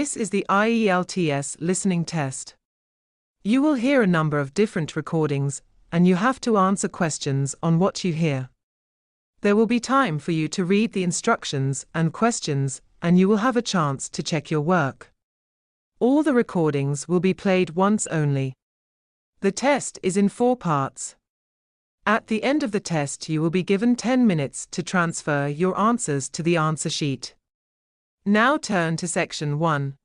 This is the IELTS Listening Test. You will hear a number of different recordings, and you have to answer questions on what you hear. There will be time for you to read the instructions and questions, and you will have a chance to check your work. All the recordings will be played once only. The test is in 4 parts. At the end of the test, you will be given 10 minutes to transfer your answers to the answer sheet. Now turn to section 1.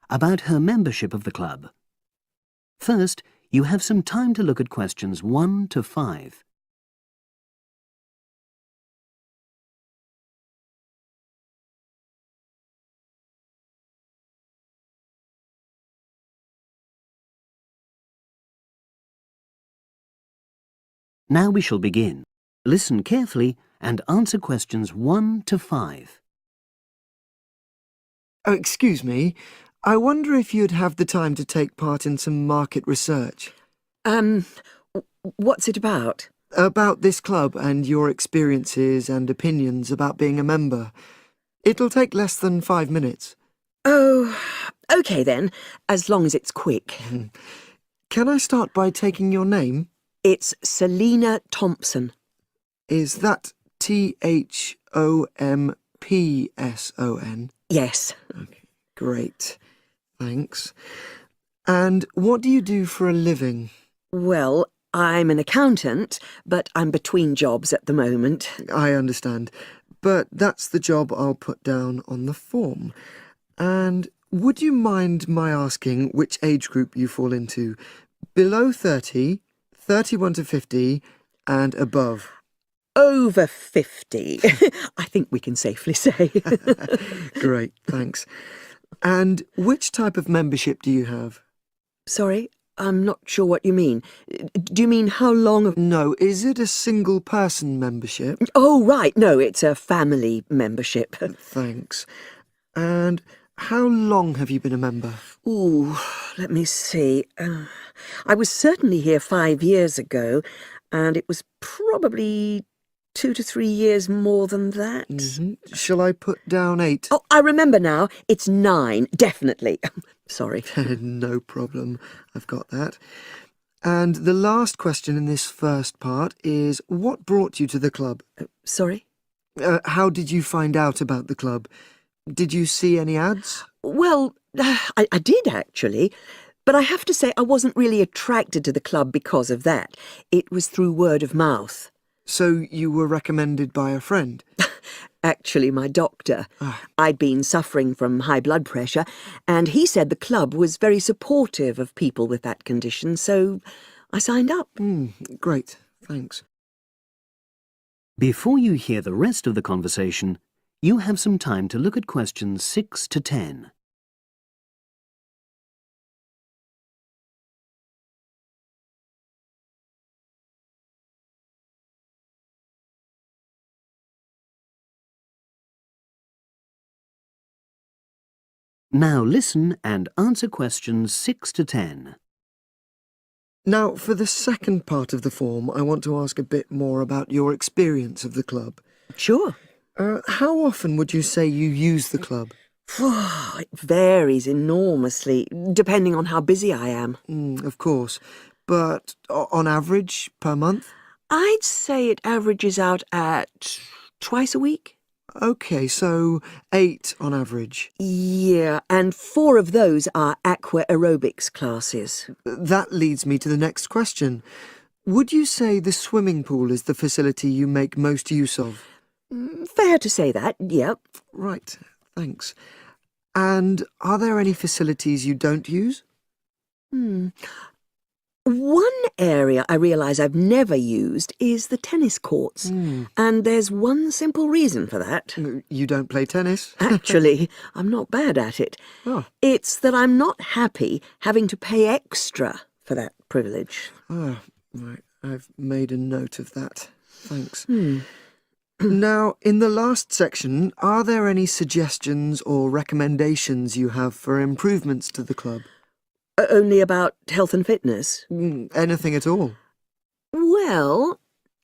About her membership of the club. First, you have some time to look at questions 1 to 5. Now we shall begin. Listen carefully and answer questions 1 to 5. Oh, excuse me. I wonder if you'd have the time to take part in some market research. What's it about? About this club and your experiences and opinions about being a member. It'll take less than 5 minutes. Oh, OK then, as long as it's quick. Can I start by taking your name? It's Selina Thompson. Is that Thompson? Yes. Okay, great. Thanks. And what do you do for a living? Well, I'm an accountant, but I'm between jobs at the moment. I understand. But that's the job I'll put down on the form. And would you mind my asking which age group you fall into? Below 30, 31 to 50, and above? Over 50, I think we can safely say. Great, thanks. And which type of membership do you have? Sorry, I'm not sure what you mean. Do you mean how long? No, is it a single-person membership? Oh, right, no, it's a family membership. Thanks. And how long have you been a member? Ooh, let me see. I was certainly here 5 years ago, and it was probably 2 to 3 years more than that. Shall I put down 8? Oh, I remember now. It's 9, definitely. Sorry. No problem. I've got that. And the last question in this first part is, what brought you to the club? Sorry? How did you find out about the club? Did you see any ads? Well, I did actually. But I have to say I wasn't really attracted to the club because of that. It was through word of mouth. So you were recommended by a friend? Actually, my doctor. I'd been suffering from high blood pressure, and he said the club was very supportive of people with that condition, so I signed up. Great, thanks. Before you hear the rest of the conversation, you have some time to look at questions 6 to 10. Now listen and answer questions 6 to 10. Now, for the second part of the form, I want to ask a bit more about your experience of the club. Sure. How often would you say you use the club? It varies enormously, depending on how busy I am. Of course. But on average, per month? I'd say it averages out at twice a week. OK, so 8 on average. Yeah, and 4 of those are aqua aerobics classes. That leads me to the next question. Would you say the swimming pool is the facility you make most use of? Fair to say that, yep. Right, thanks. And are there any facilities you don't use? One area I realise I've never used is the tennis courts. And there's one simple reason for that. You don't play tennis? Actually, I'm not bad at it. Oh. It's that I'm not happy having to pay extra for that privilege. Oh, right. I've made a note of that. Thanks. Now, in the last section, are there any suggestions or recommendations you have for improvements to the club? Only about health and fitness? Anything at all? Well,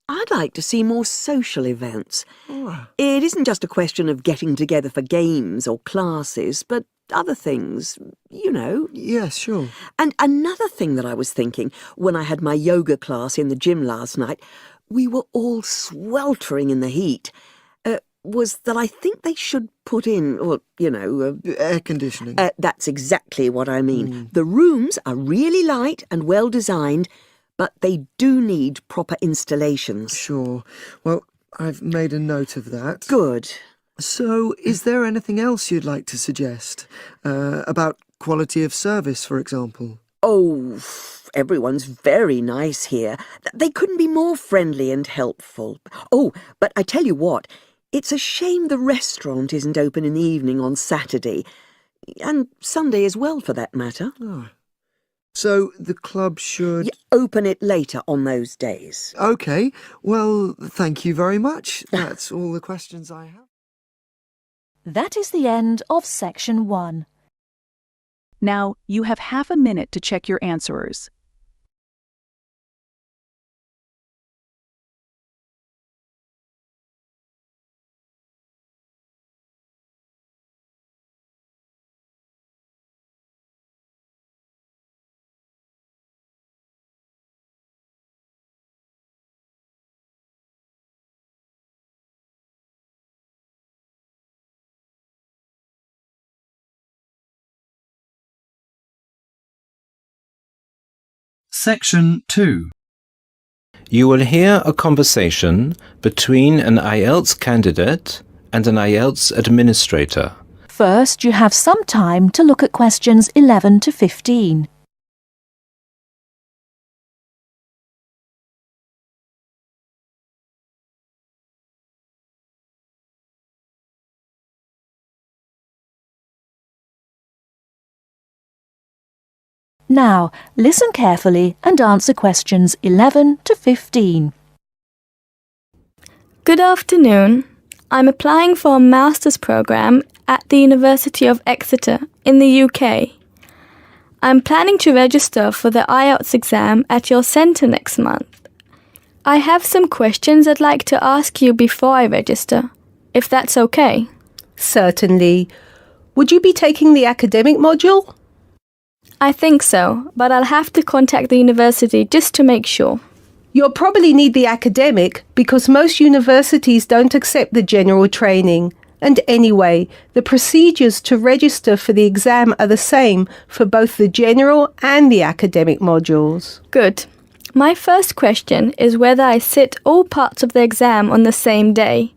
I'd like to see more social events. Oh, It isn't just a question of getting together for games or classes, but other things, you know. yes, sure. And another thing that I was thinking, when I had my yoga class in the gym last night, we were all sweltering in the heat, was that I think they should put in, or, you know... Air conditioning. That's exactly what I mean. The rooms are really light and well designed, but they do need proper installations. Sure. Well, I've made a note of that. Good. So, is there anything else you'd like to suggest? About quality of service, for example? Oh, everyone's very nice here. They couldn't be more friendly and helpful. Oh, but I tell you what, it's a shame the restaurant isn't open in the evening on Saturday, and Sunday as well, for that matter. Oh. So, the club should... Open it later on those days. OK. Well, thank you very much. That's all the questions I have. That is the end of Section 1. Now, you have half a minute to check your answerers. Section 2. You will hear a conversation between an IELTS candidate and an IELTS administrator. First, you have some time to look at questions 11 to 15. Now, listen carefully and answer questions 11 to 15. Good afternoon. I'm applying for a master's program at the University of Exeter in the UK. I'm planning to register for the IELTS exam at your centre next month. I have some questions I'd like to ask you before I register, if that's okay. Certainly. Would you be taking the academic module? I think so, but I'll have to contact the university just to make sure. You'll probably need the academic because most universities don't accept the general training. And anyway, the procedures to register for the exam are the same for both the general and the academic modules. Good. My first question is whether I sit all parts of the exam on the same day.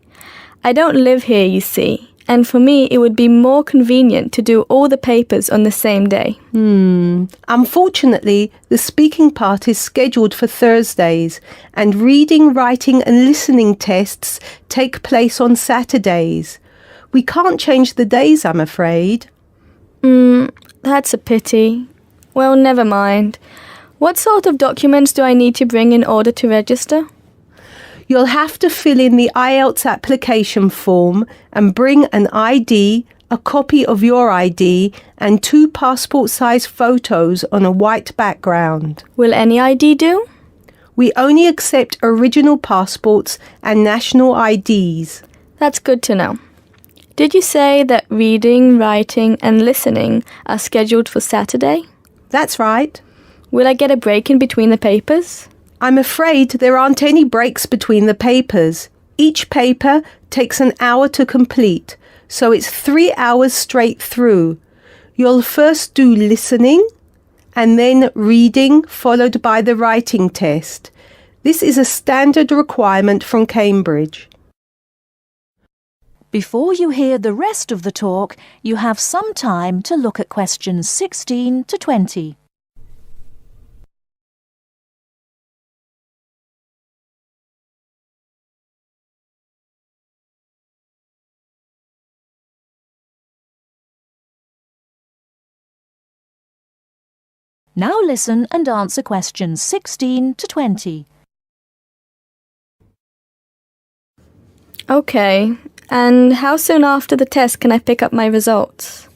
I don't live here, you see, and for me it would be more convenient to do all the papers on the same day. Unfortunately, the speaking part is scheduled for Thursdays, and reading, writing and listening tests take place on Saturdays. We can't change the days, I'm afraid. That's a pity. Well, never mind. What sort of documents do I need to bring in order to register? You'll have to fill in the IELTS application form and bring an ID, a copy of your ID, and 2 passport-size photos on a white background. Will any ID do? We only accept original passports and national IDs. That's good to know. Did you say that reading, writing and listening are scheduled for Saturday? That's right. Will I get a break in between the papers? I'm afraid there aren't any breaks between the papers. Each paper takes an hour to complete, so it's 3 hours straight through. You'll first do listening and then reading, followed by the writing test. This is a standard requirement from Cambridge. Before you hear the rest of the talk, you have some time to look at questions 16 to 20. Now listen and answer questions 16 to 20. Okay, and how soon after the test can I pick up my results?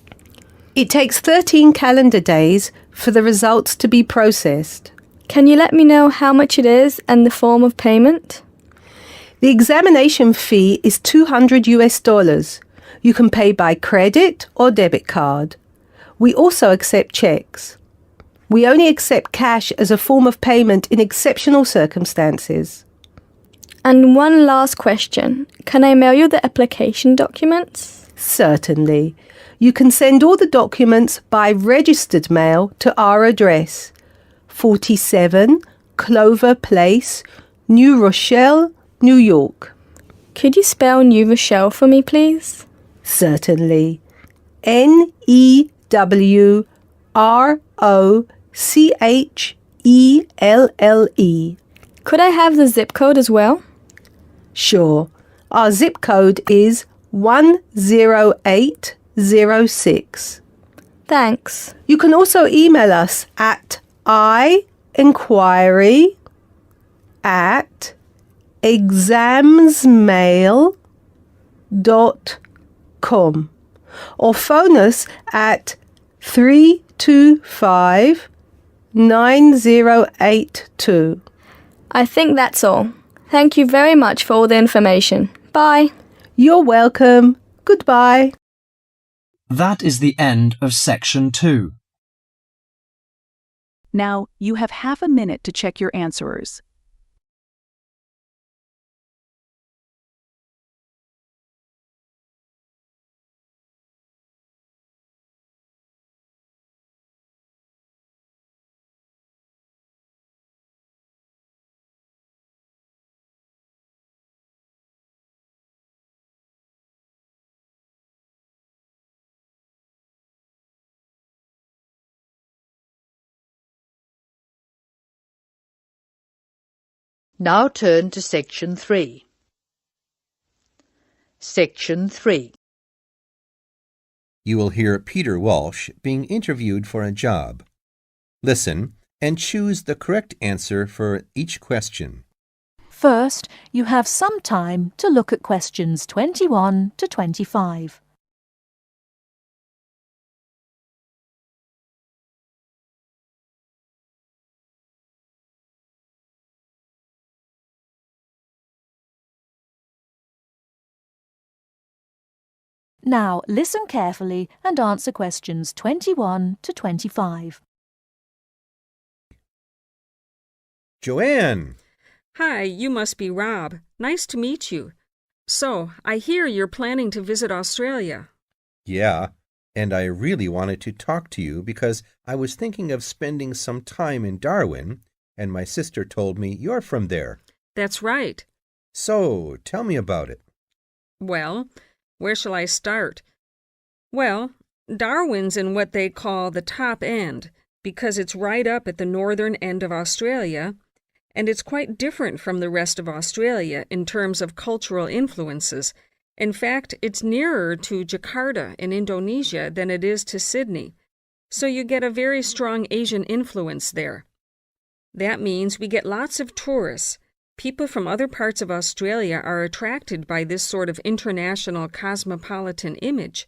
It takes 13 calendar days for the results to be processed. Can you let me know how much it is and the form of payment? The examination fee is $200. You can pay by credit or debit card. We also accept checks. We only accept cash as a form of payment in exceptional circumstances. And one last question. Can I mail you the application documents? Certainly. You can send all the documents by registered mail to our address, 47 Clover Place, New Rochelle, New York. Could you spell New Rochelle for me, please? Certainly. Newerrochelle. Could I have the zip code as well? Sure. Our zip code is 10806. Thanks. You can also email us at inquiry@examsmail.com or phone us at 325-9082. I think that's all. Thank you very much for all the information. Bye. You're welcome. Goodbye. That is the end of section 2. Now, you have half a minute to check your answers. Now turn to Section 3. Section 3. You will hear Peter Walsh being interviewed for a job. Listen and choose the correct answer for each question. First, you have some time to look at questions 21 to 25. Now, listen carefully and answer questions 21 to 25. Joanne! Hi, you must be Rob. Nice to meet you. So, I hear you're planning to visit Australia. Yeah, and I really wanted to talk to you because I was thinking of spending some time in Darwin, and my sister told me you're from there. That's right. So, tell me about it. Well, where shall I start? Well, Darwin's in what they call the top end, because it's right up at the northern end of Australia, and it's quite different from the rest of Australia in terms of cultural influences. In fact, it's nearer to Jakarta in Indonesia than it is to Sydney, so you get a very strong Asian influence there. That means we get lots of tourists. People from other parts of Australia are attracted by this sort of international cosmopolitan image.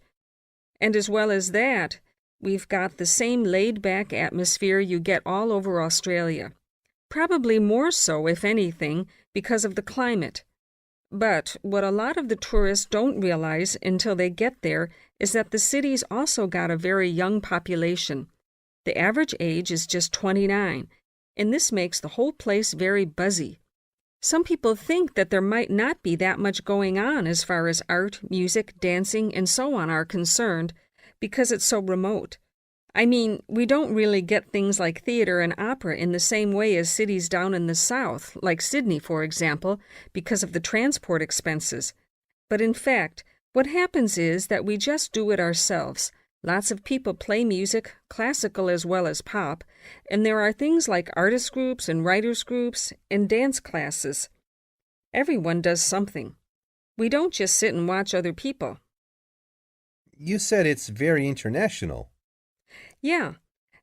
And as well as that, we've got the same laid-back atmosphere you get all over Australia. Probably more so, if anything, because of the climate. But what a lot of the tourists don't realize until they get there is that the city's also got a very young population. The average age is just 29, and this makes the whole place very buzzy. Some people think that there might not be that much going on as far as art, music, dancing, and so on are concerned, because it's so remote. I mean, we don't really get things like theater and opera in the same way as cities down in the south, like Sydney, for example, because of the transport expenses. But in fact, what happens is that we just do it ourselves. Lots of people play music, classical as well as pop, and there are things like artist groups and writers groups and dance classes. Everyone does something. We don't just sit and watch other people. You said it's very international. Yeah,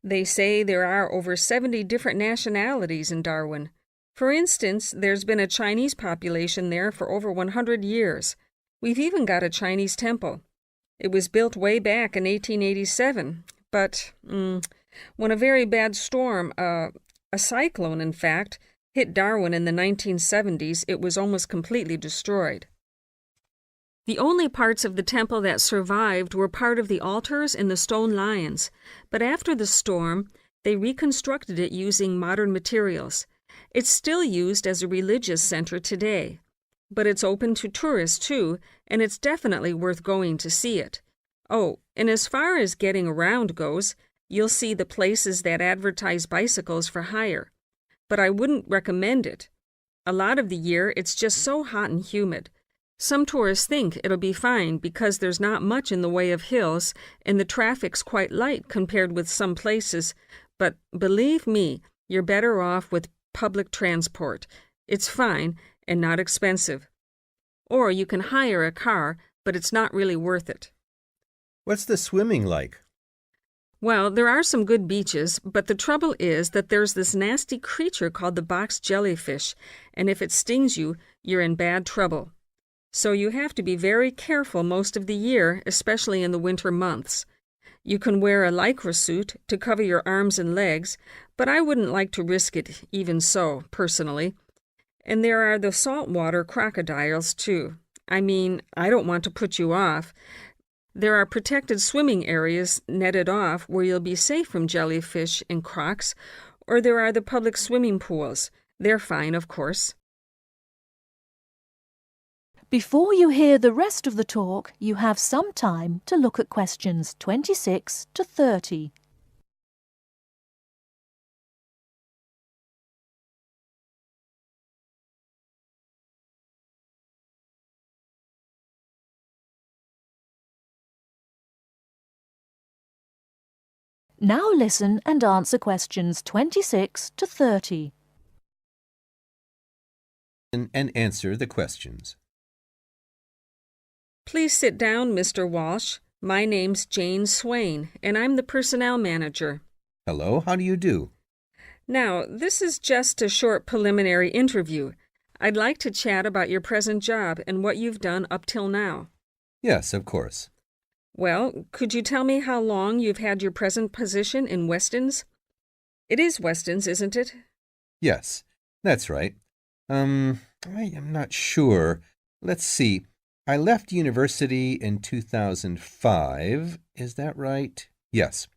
they say there are over 70 different nationalities in Darwin. For instance, there's been a Chinese population there for over 100 years. We've even got a Chinese temple. It was built way back in 1887, but when a very bad storm, a cyclone in fact, hit Darwin in the 1970s, it was almost completely destroyed. The only parts of the temple that survived were part of the altars and the stone lions, but after the storm, they reconstructed it using modern materials. It's still used as a religious center today, but it's open to tourists too, and it's definitely worth going to see it. Oh, and as far as getting around goes, you'll see the places that advertise bicycles for hire, but I wouldn't recommend it. A lot of the year, it's just so hot and humid. Some tourists think it'll be fine because there's not much in the way of hills and the traffic's quite light compared with some places, but believe me, you're better off with public transport. It's fine and not expensive. Or you can hire a car, but it's not really worth it. What's the swimming like? Well, there are some good beaches, but the trouble is that there's this nasty creature called the box jellyfish, and if it stings you, you're in bad trouble. So you have to be very careful most of the year, especially in the winter months. You can wear a lycra suit to cover your arms and legs, but I wouldn't like to risk it even so, personally. And there are the saltwater crocodiles, too. I mean, I don't want to put you off. There are protected swimming areas netted off where you'll be safe from jellyfish and crocs, or there are the public swimming pools. They're fine, of course. Before you hear the rest of the talk, you have some time to look at questions 26 to 30. Now listen and answer questions 26 to 30. And answer the questions. Please sit down, Mr. Walsh. My name's Jane Swain, and I'm the personnel manager. Hello, how do you do? Now, this is just a short preliminary interview. I'd like to chat about your present job and what you've done up till now. Yes, of course. Well, could you tell me how long you've had your present position in Weston's? It is Weston's, isn't it? Yes, that's right. I am not sure. Let's see. I left university in 2005. Is that right? Yes,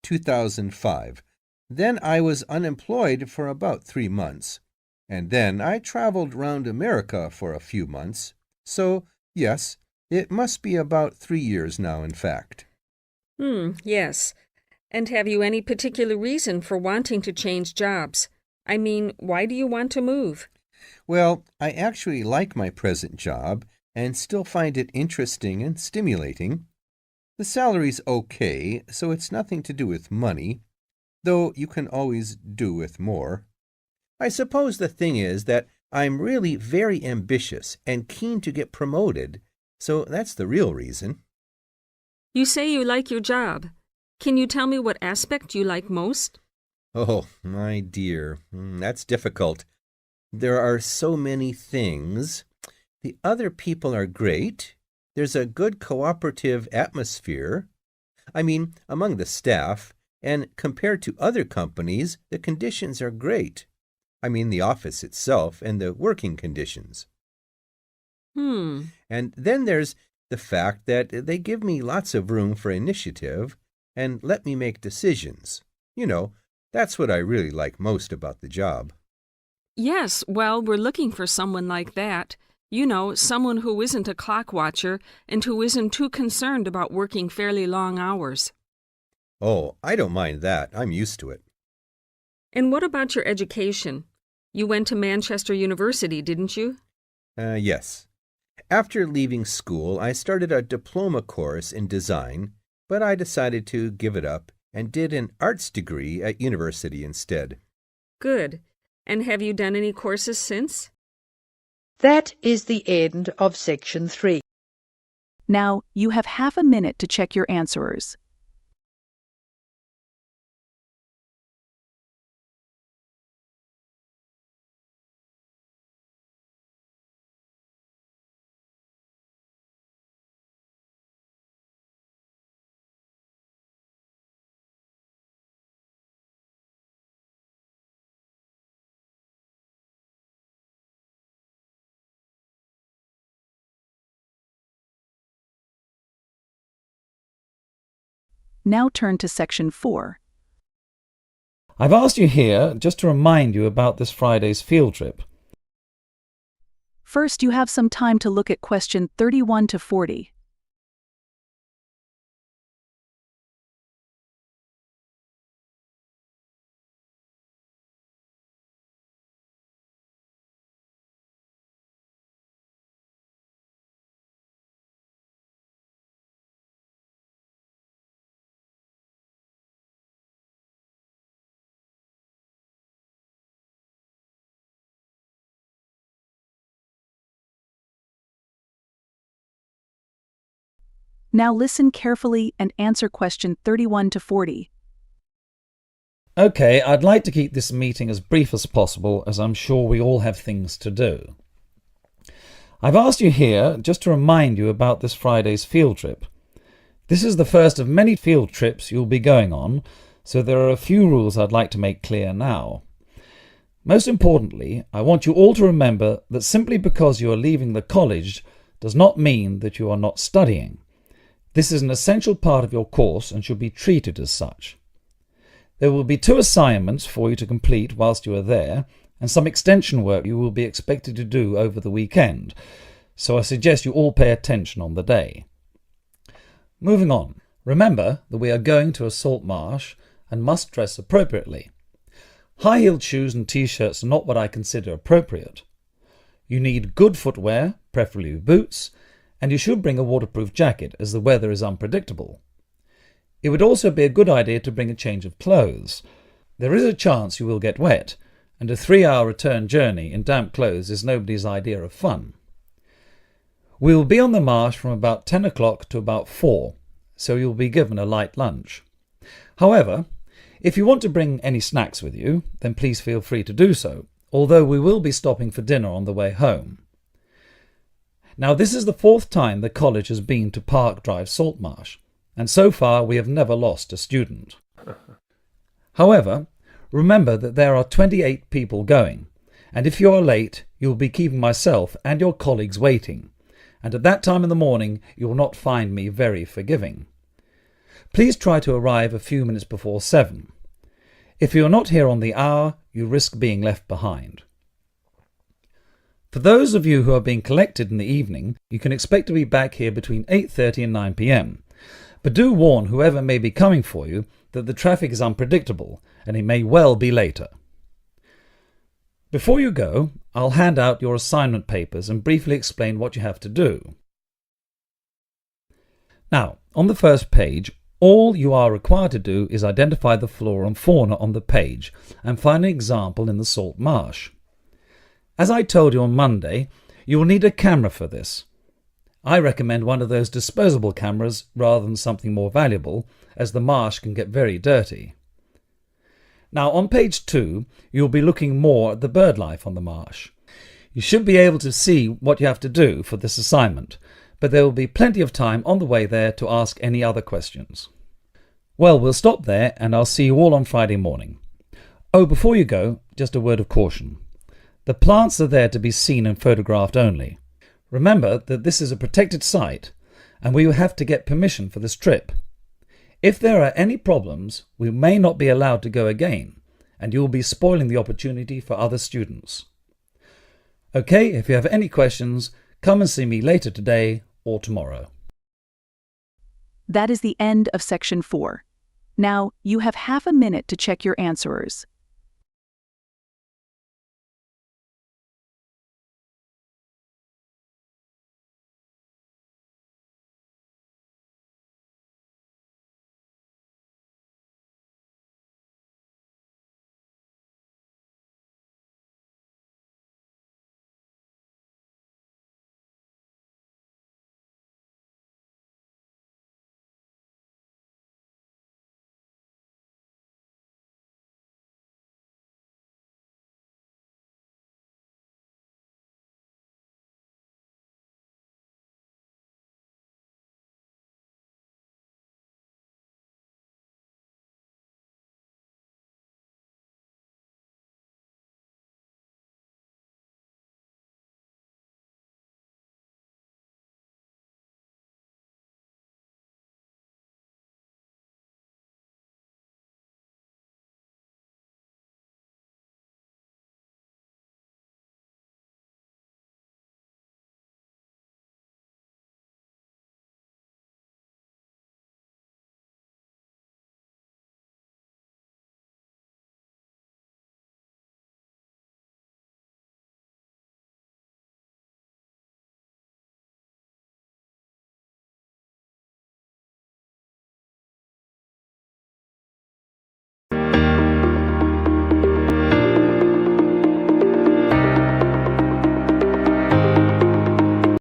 2005. Then I was unemployed for about 3 months. And then I traveled round America for a few months. So, yes, it must be about 3 years now, in fact. Yes. And have you any particular reason for wanting to change jobs? I mean, why do you want to move? Well, I actually like my present job and still find it interesting and stimulating. The salary's okay, so it's nothing to do with money, though you can always do with more. I suppose the thing is that I'm really very ambitious and keen to get promoted, so that's the real reason. You say you like your job. Can you tell me what aspect you like most? Oh, my dear, that's difficult. There are so many things. The other people are great. There's a good cooperative atmosphere. I mean, among the staff, and compared to other companies, the conditions are great. I mean, the office itself and the working conditions. And then there's the fact that they give me lots of room for initiative and let me make decisions. You know, that's what I really like most about the job. Yes, well, we're looking for someone like that. You know, someone who isn't a clock watcher and who isn't too concerned about working fairly long hours. Oh, I don't mind that. I'm used to it. And what about your education? You went to Manchester University, didn't you? Yes. After leaving school, I started a diploma course in design, but I decided to give it up and did an arts degree at university instead. Good. And have you done any courses since? That is the end of section 3. Now, you have half a minute to check your answerers. Now turn to section 4. I've asked you here just to remind you about this Friday's field trip. First, you have some time to look at question 31 to 40. Now listen carefully and answer question 31 to 40. Okay, I'd like to keep this meeting as brief as possible, as I'm sure we all have things to do. I've asked you here just to remind you about this Friday's field trip. This is the first of many field trips you'll be going on, so there are a few rules I'd like to make clear now. Most importantly, I want you all to remember that simply because you are leaving the college does not mean that you are not studying. This is an essential part of your course and should be treated as such. There will be 2 assignments for you to complete whilst you are there, and some extension work you will be expected to do over the weekend, so I suggest you all pay attention on the day. Moving on, remember that we are going to a salt marsh and must dress appropriately. High-heeled shoes and t-shirts are not what I consider appropriate. You need good footwear, preferably boots, and you should bring a waterproof jacket as the weather is unpredictable. It would also be a good idea to bring a change of clothes. There is a chance you will get wet, and a 3-hour return journey in damp clothes is nobody's idea of fun. We will be on the marsh from about 10 o'clock to about 4, so you'll be given a light lunch. However, if you want to bring any snacks with you, then please feel free to do so, although we will be stopping for dinner on the way home. Now, this is the 4th time the college has been to Park Drive Saltmarsh, and so far we have never lost a student. However, remember that there are 28 people going, and if you are late, you will be keeping myself and your colleagues waiting, and at that time in the morning you will not find me very forgiving. Please try to arrive a few minutes before 7. If you are not here on the hour, you risk being left behind. For those of you who are being collected in the evening, you can expect to be back here between 8:30 and 9 p.m. But do warn whoever may be coming for you that the traffic is unpredictable and it may well be later. Before you go, I'll hand out your assignment papers and briefly explain what you have to do. Now, on the first page, all you are required to do is identify the flora and fauna on the page and find an example in the salt marsh. As I told you on Monday, you will need a camera for this. I recommend one of those disposable cameras rather than something more valuable, as the marsh can get very dirty. Now on page 2, you'll be looking more at the bird life on the marsh. You should be able to see what you have to do for this assignment, but there will be plenty of time on the way there to ask any other questions. Well, we'll stop there and I'll see you all on Friday morning. Oh, before you go, just a word of caution. The plants are there to be seen and photographed only. Remember that this is a protected site and we will have to get permission for this trip. If there are any problems, we may not be allowed to go again, and you will be spoiling the opportunity for other students. Okay, if you have any questions, come and see me later today or tomorrow. That is the end of section 4. Now, you have half a minute to check your answerers.